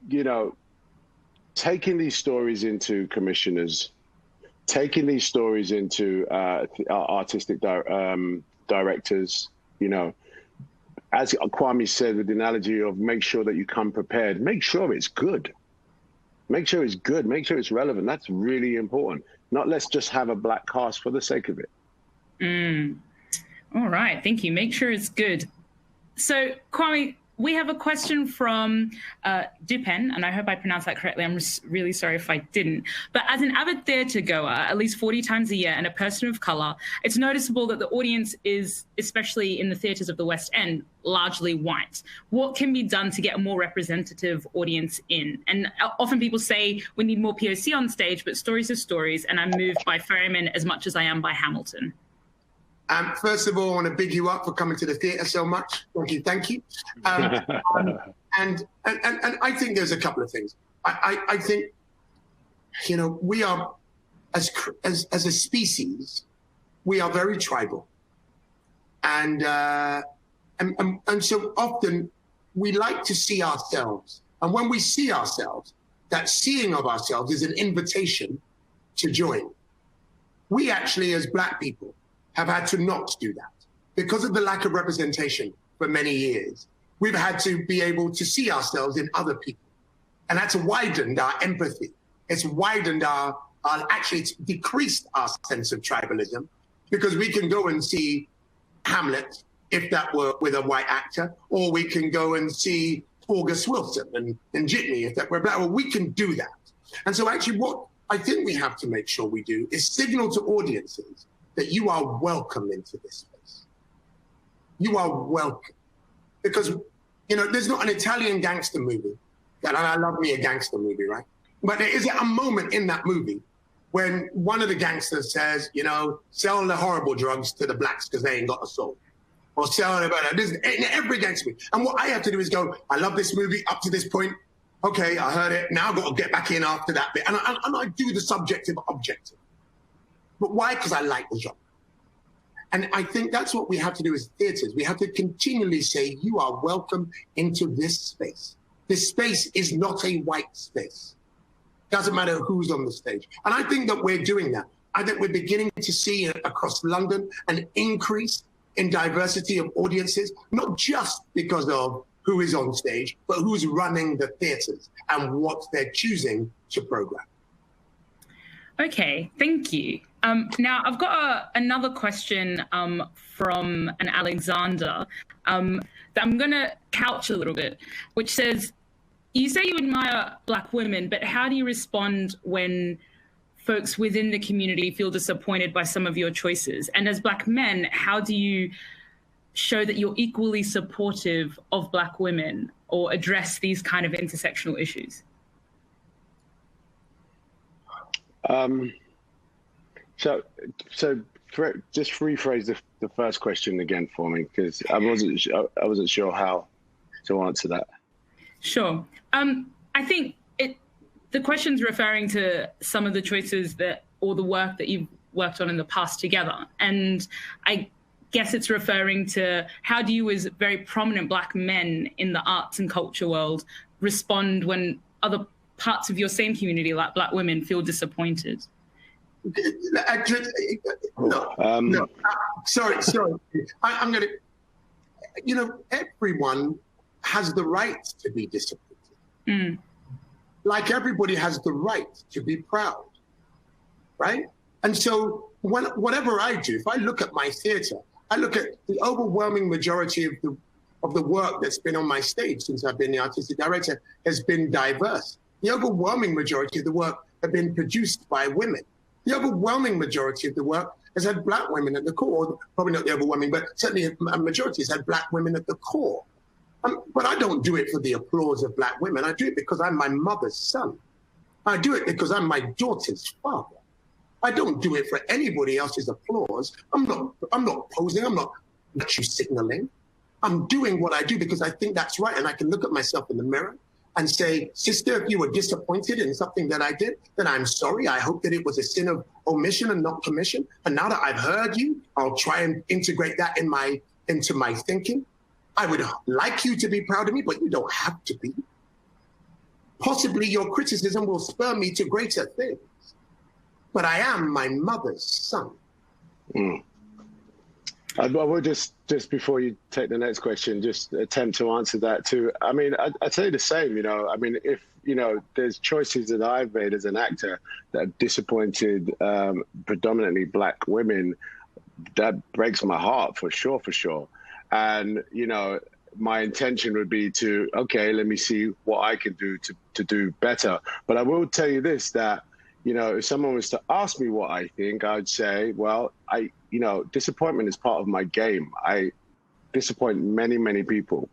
you know, taking these stories into commissioners, taking these stories into artistic directors, you know, as Kwame said with the analogy of make sure that you come prepared, make sure it's good. Make sure it's good, make sure it's relevant. That's really important. Not let's just have a black cast for the sake of it. All right, thank you. Make sure it's good. So Kwame, we have a question from Dupen, and I hope I pronounced that correctly. I'm really sorry if I didn't. But as an avid theatre goer, at least 40 times a year, and a person of colour, it's noticeable that the audience is, especially in the theatres of the West End, largely white. What can be done to get a more representative audience in? And often people say we need more POC on stage, but stories are stories, and I'm moved by Ferryman as much as I am by Hamilton. First of all, I want to big you up for coming to the theatre so much. Thank you. And I think there's a couple of things. I think, you know, we are, as a species, we are very tribal. And so often we like to see ourselves. And when we see ourselves, that seeing of ourselves is an invitation to join. We actually, as Black people, have had to not do that. Because of the lack of representation for many years, we've had to be able to see ourselves in other people. And that's widened our empathy. It's widened actually it's decreased our sense of tribalism, because we can go and see Hamlet, if that were with a white actor, or we can go and see August Wilson and Jitney, if that were Black. Well, we can do that. And so actually what I think we have to make sure we do is signal to audiences that you are welcome into this space. You are welcome. Because, you know, there's not an Italian gangster movie, and I love me a gangster movie, right? But there is a moment in that movie when one of the gangsters says, you know, sell the horrible drugs to the Blacks because they ain't got a soul. Or sell it, in every gangster movie. And what I have to do is go, I love this movie up to this point. Okay, I heard it. Now I've got to get back in after that bit. And I do the subjective objective. But why? Because I like the genre. And I think that's what we have to do as theatres. We have to continually say, you are welcome into this space. This space is not a white space. Doesn't matter who's on the stage. And I think that we're doing that. I think we're beginning to see across London an increase in diversity of audiences, not just because of who is on stage, but who's running the theatres and what they're choosing to program. Okay, thank you. Now, I've got another question from an Alexander that I'm going to couch a little bit, which says, you say you admire Black women, but how do you respond when folks within the community feel disappointed by some of your choices? And as Black men, how do you show that you're equally supportive of Black women or address these kind of intersectional issues? So just rephrase the first question again for me, because I wasn't sure how to answer that. Sure. I think the question's referring to some of the choices or the work that you've worked on in the past together. And I guess it's referring to how do you, as very prominent Black men in the arts and culture world, respond when other parts of your same community, like Black women, feel disappointed? No. Sorry. I'm going to, you know, everyone has the right to be disappointed. Like everybody has the right to be proud, right? And so whatever I do, if I look at my theatre, I look at the overwhelming majority of the work that's been on my stage since I've been the artistic director has been diverse. The overwhelming majority of the work have been produced by women. The overwhelming majority of the work has had Black women at the core, probably not the overwhelming, but certainly a majority has had Black women at the core. But I don't do it for the applause of Black women. I do it because I'm my mother's son. I do it because I'm my daughter's father. I don't do it for anybody else's applause. I'm not posing. I'm not virtue signaling. I'm doing what I do because I think that's right. And I can look at myself in the mirror and say, sister, if you were disappointed in something that I did, then I'm sorry. I hope that it was a sin of omission and not commission. And now that I've heard you, I'll try and integrate that into my thinking. I would like you to be proud of me, but you don't have to be. Possibly your criticism will spur me to greater things, but I am my mother's son. I will just before you take the next question, just attempt to answer that too. I mean, I'd say the same, I mean, if, there's choices that I've made as an actor that have disappointed predominantly Black women, that breaks my heart for sure. And, my intention would be to, okay, let me see what I can do to do better. But I will tell you this, that, if someone was to ask me what I think, I'd say, well, disappointment is part of my game. I disappoint many, many people.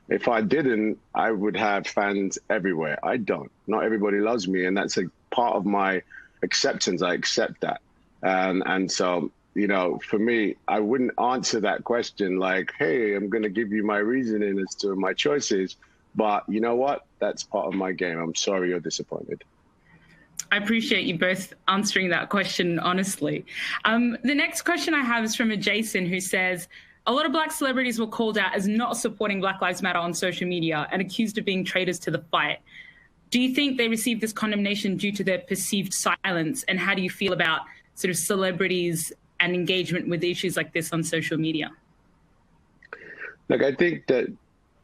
If I didn't, I would have fans everywhere. I don't. Not everybody loves me, and that's a part of my acceptance. I accept that. And so, for me, I wouldn't answer that question like, hey, I'm going to give you my reasoning as to my choices. But you know what? That's part of my game. I'm sorry you're disappointed. I appreciate you both answering that question honestly. The next question I have is from a Jason who says, a lot of Black celebrities were called out as not supporting Black Lives Matter on social media and accused of being traitors to the fight. Do you think they received this condemnation due to their perceived silence? And how do you feel about sort of celebrities and engagement with issues like this on social media? Look, I think that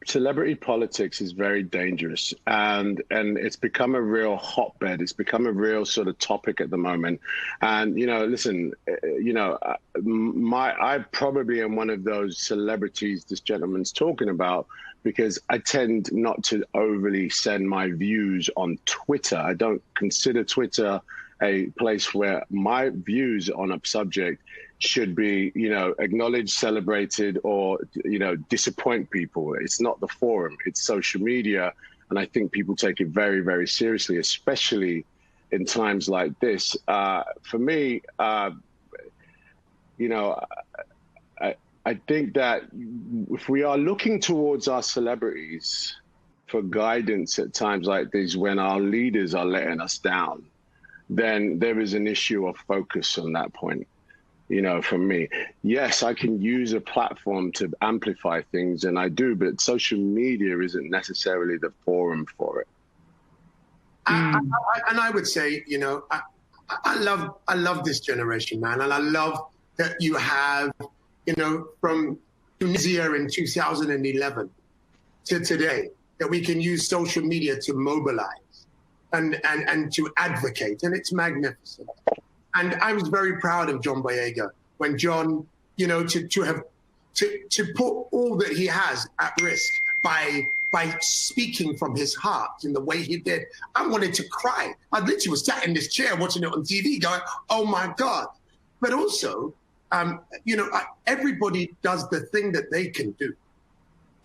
celebrity politics is very dangerous, and it's become a real hotbed. It's become a real sort of topic at the moment. And listen, I probably am one of those celebrities this gentleman's talking about, because I tend not to overly send my views on Twitter. I don't consider Twitter a place where my views on a subject should be, acknowledged, celebrated, or, disappoint people. It's not the forum, it's social media. And I think people take it very, very seriously, especially in times like this. For me, I think that if we are looking towards our celebrities for guidance at times like these, when our leaders are letting us down, then there is an issue of focus on that point. For me, yes, I can use a platform to amplify things, and I do, but social media isn't necessarily the forum for it. And I would say, I love this generation, man. And I love that you have, from Tunisia in 2011 to today, that we can use social media to mobilize and to advocate. And it's magnificent. And I was very proud of John Boyega when John, to put all that he has at risk by speaking from his heart in the way he did. I wanted to cry. I literally was sat in this chair watching it on TV going, oh my God. But also, everybody does the thing that they can do.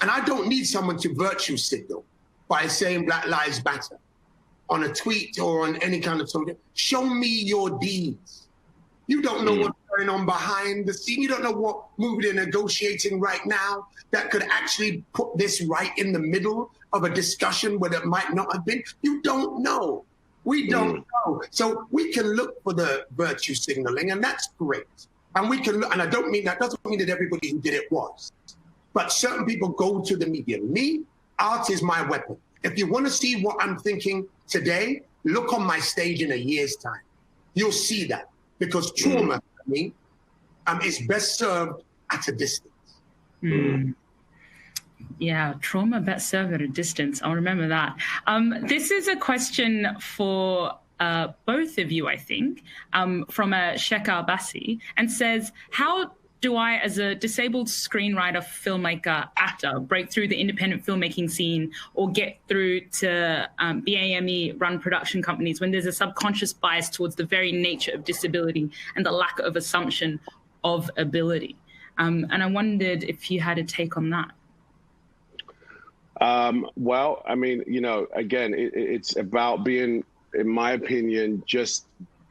And I don't need someone to virtue signal by saying Black Lives Matter on a tweet or on any kind of social. Show me your deeds. You don't know what's going on behind the scene. You don't know what move they're negotiating right now that could actually put this right in the middle of a discussion where it might not have been. You don't know. We don't know. So we can look for the virtue signaling, and that's great. And we can look, and I don't mean that doesn't mean that everybody who did it was. But certain people go to the media. Me, art is my weapon. If you want to see what I'm thinking today, look on my stage in a year's time. You'll see that, because trauma, for me, is best served at a distance. Yeah, trauma best served at a distance. I'll remember that. This is a question for both of you, I think, from a Sheka Abassi, and says, how do I, as a disabled screenwriter, filmmaker, actor, break through the independent filmmaking scene or get through to BAME-run production companies when there's a subconscious bias towards the very nature of disability and the lack of assumption of ability? And I wondered if you had a take on that. Well, I mean, again, it's about being, in my opinion,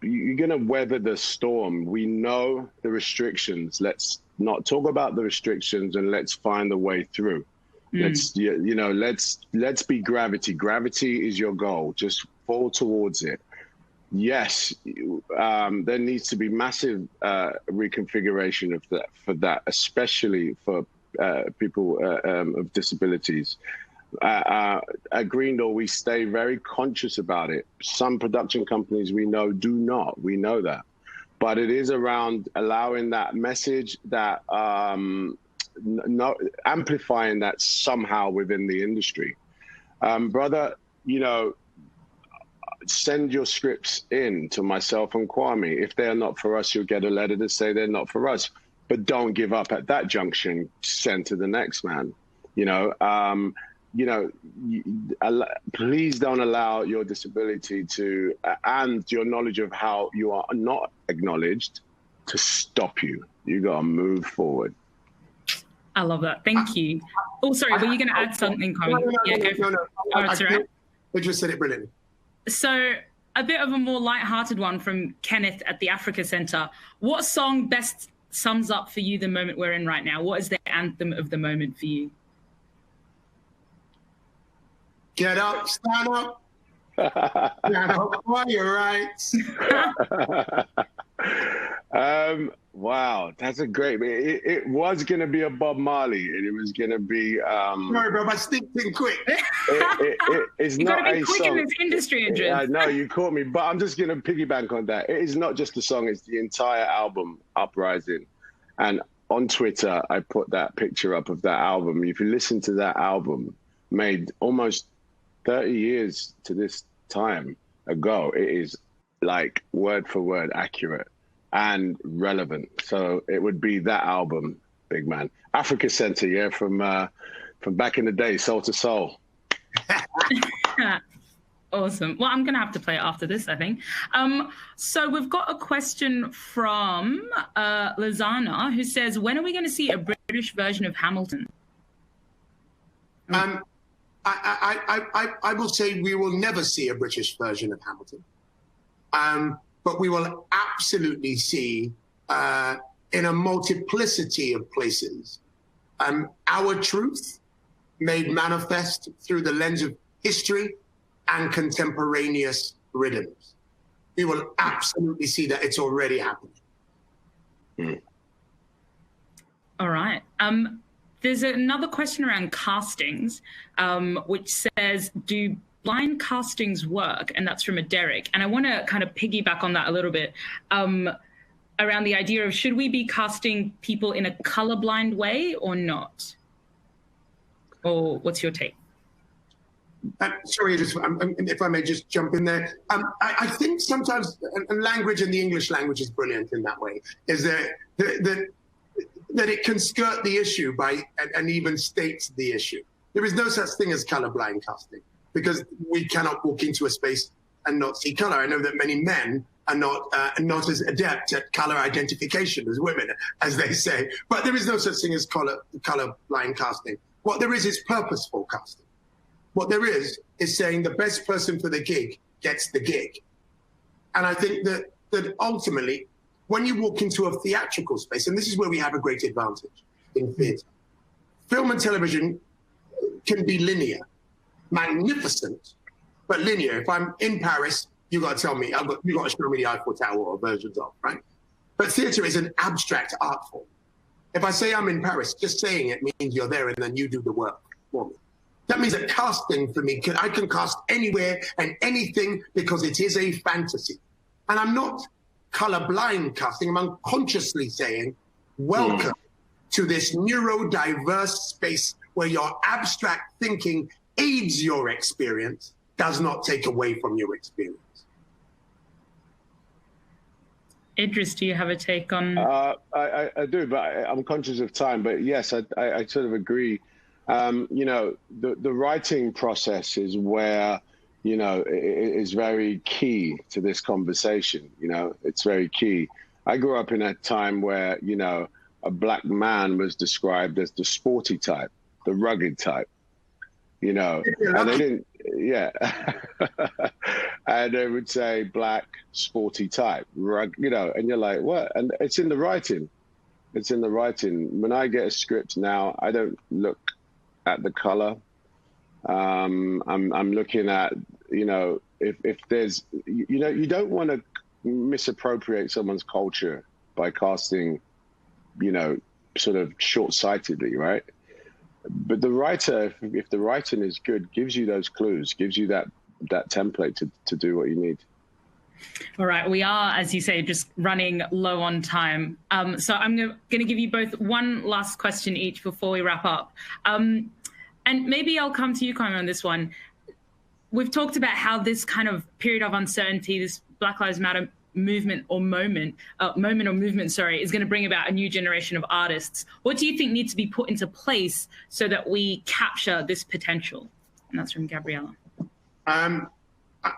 you're going to weather the storm. We know the restrictions. Let's not talk about the restrictions, and let's find a way through. Let's be gravity. Gravity is your goal. Just fall towards it. Yes, there needs to be massive reconfiguration of that, especially for people of disabilities. At Green Door, we stay very conscious about it. Some production companies we know do not. We know that. But it is around allowing that message, that amplifying that somehow within the industry. Brother, you know, send your scripts in to myself and Kwame. If they're not for us, you'll get a letter to say they're not for us. But don't give up at that junction. Send to the next man. Please don't allow your disability to and your knowledge of how you are not acknowledged to stop you. You got to move forward. I love that. Thank you. Oh, sorry, were you going to add something, Kwame? No. I just said it brilliantly. So a bit of a more lighthearted one from Kenneth at the Africa Center. What song best sums up for you the moment we're in right now? What is the anthem of the moment for you? Get up, stand up. Stand up for your rights. Wow, that's a great. It was going to be a Bob Marley, and it was going to be. Sorry, bro, my thinking quick. It's you not gotta be a quick song. in this industry, Idris. I know you caught me, but I'm just going to piggyback on that. It is not just a song; it's the entire album, Uprising. And on Twitter, I put that picture up of that album. If you listen to that album, made almost 30 years to this time ago, it is like word for word accurate and relevant. So it would be that album, big man. Africa Center, yeah, from back in the day, Soul to Soul. Awesome. Well, I'm going to have to play it after this, I think. So we've got a question from Lizana, who says, when are we going to see a British version of Hamilton? I will say we will never see a British version of Hamilton. But we will absolutely see, in a multiplicity of places, our truth made manifest through the lens of history and contemporaneous rhythms. We will absolutely see that. It's already happening. Mm. All right. There's another question around castings, which says, do blind castings work? And that's from a Derek. And I want to kind of piggyback on that a little bit, around the idea of, should we be casting people in a colorblind way or not? Or what's your take? Sorry, if I may just jump in there. I think sometimes, and language and the English language is brilliant in that way, is that it can skirt the issue and even states the issue. There is no such thing as colorblind casting, because we cannot walk into a space and not see color. I know that many men are not as adept at color identification as women, as they say, but there is no such thing as colorblind casting. What there is purposeful casting. What there is saying the best person for the gig gets the gig. And I think that ultimately, when you walk into a theatrical space, and this is where we have a great advantage in theatre, film and television can be linear, magnificent, but linear. If I'm in Paris, you got to tell me, you got to show me the Eiffel Tower or versions of, right? But theatre is an abstract art form. If I say I'm in Paris, just saying it means you're there and then you do the work for me. That means that casting for me, I can cast anywhere and anything because it is a fantasy. And I'm not colorblind casting, I'm unconsciously saying, welcome to this neurodiverse space where your abstract thinking aids your experience, does not take away from your experience. Idris, do you have a take on? I do, but I'm conscious of time. But yes, I sort of agree. You know, the writing process is where, you know, it is very key to this conversation. You know, it's very key. I grew up in a time where, you know, a black man was described as the sporty type, the rugged type, you know, and they didn't, yeah. And they would say black, sporty type, you know, and you're like, what? And it's in the writing. It's in the writing. When I get a script now, I don't look at the color. I'm looking at, you know, if there's, you know, you don't want to misappropriate someone's culture by casting, you know, sort of short-sightedly, right? But the writer, if the writing is good, gives you those clues, gives you that template to do what you need. All right, we are, as you say, just running low on time. So I'm going to give you both one last question each before we wrap up. And maybe I'll come to you, Kwame, on this one. We've talked about how this kind of period of uncertainty, this Black Lives Matter movement, is going to bring about a new generation of artists. What do you think needs to be put into place so that we capture this potential? And that's from Gabriella.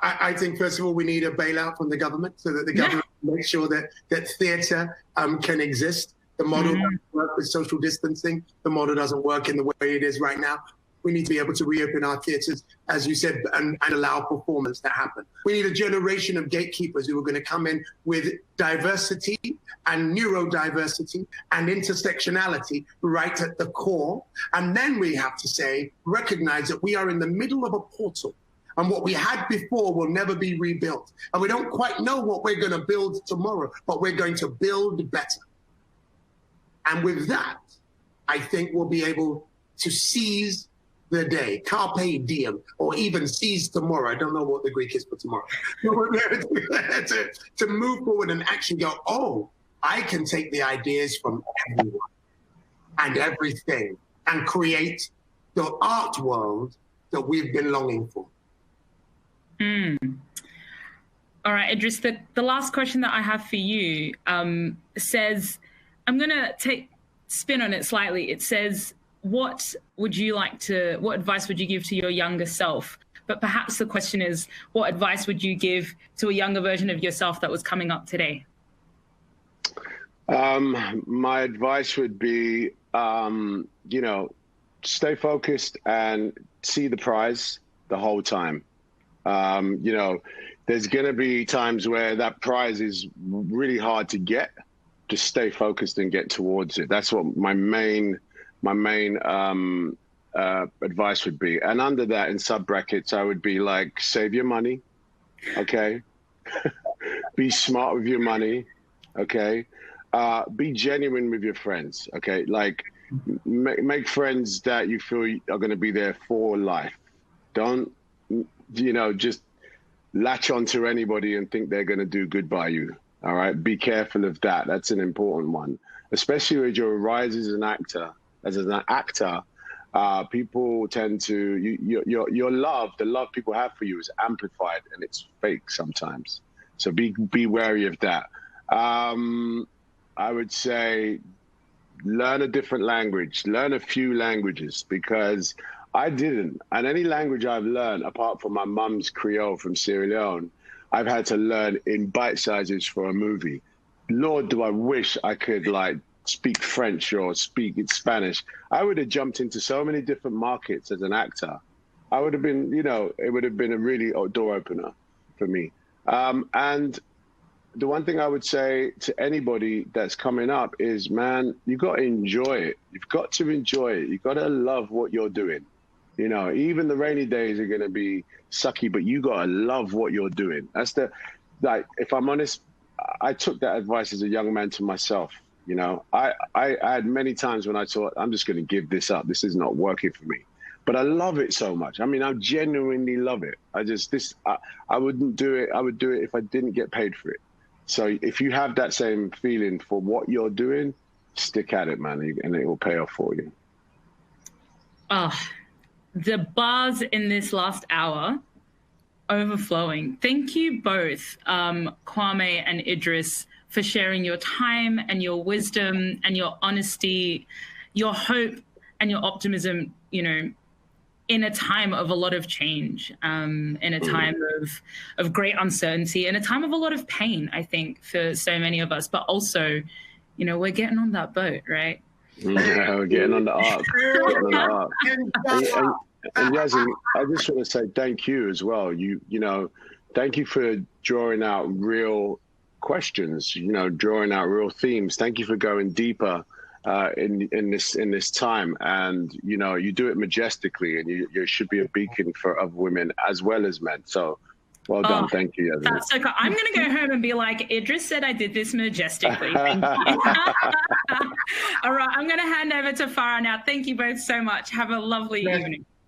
I think, first of all, we need a bailout from the government so that the government makes sure that theatre can exist. The model doesn't work with social distancing. The model doesn't work in the way it is right now. We need to be able to reopen our theatres, as you said, and allow performance to happen. We need a generation of gatekeepers who are going to come in with diversity and neurodiversity and intersectionality right at the core. And then we have to recognize that we are in the middle of a portal. And what we had before will never be rebuilt. And we don't quite know what we're going to build tomorrow, but we're going to build better. And with that, I think we'll be able to seize the day, carpe diem, or even seize tomorrow. I don't know what the Greek is for tomorrow. to move forward and actually go, oh, I can take the ideas from everyone and everything and create the art world that we've been longing for. All right, Idris, the last question that I have for you says, I'm going to take spin on it slightly. It says, what advice would you give to your younger self? But perhaps the question is, what advice would you give to a younger version of yourself that was coming up today? My advice would be, stay focused and see the prize the whole time. There's going to be times where that prize is really hard to get. Just stay focused and get towards it. That's what my main advice would be. And under that, in sub brackets, I would be like, save your money. Okay. Be smart with your money. Okay. Be genuine with your friends. Okay. Like make friends that you feel are going to be there for life. Don't, just latch onto anybody and think they're going to do good by you. All right. Be careful of that. That's an important one, especially with your rise as an actor. People tend to, your love, the love people have for you is amplified and it's fake sometimes. So be wary of that. I would say learn a different language, learn a few languages, because I didn't. And any language I've learned, apart from my mum's Creole from Sierra Leone, I've had to learn in bite sizes for a movie. Lord, do I wish I could speak French or speak Spanish. I would have jumped into so many different markets as an actor. I would have been, it would have been a really door opener for me. And the one thing I would say to anybody that's coming up is, man, you got to enjoy it. You've got to enjoy it. You've got to love what you're doing. Even the rainy days are going to be sucky, but you got to love what you're doing. That's if I'm honest, I took that advice as a young man to myself. I had many times when I thought, I'm just going to give this up. This is not working for me. But I love it so much. I mean, I genuinely love it. I wouldn't do it. I would do it if I didn't get paid for it. So if you have that same feeling for what you're doing, stick at it, man, and it will pay off for you. The bars in this last hour, overflowing. Thank you both, Kwame and Idris, for sharing your time and your wisdom and your honesty, your hope and your optimism, in a time of a lot of change, in a time of great uncertainty, in a time of a lot of pain, I think, for so many of us. But also, we're getting on that boat, right? Yeah, we're getting on the arc. And Yassmin, I just want to say thank you as well. Thank you for drawing out real questions, drawing out real themes. Thank you for going deeper in this time, and you do it majestically, and you should be a beacon of women as well as men. So Well done. Thank you, Yassmin. That's so cool. I'm going to go home and be like, Idris said I did this majestically. Thank you. All right. I'm going to hand over to Farah now. Thank you both so much. Have a lovely evening.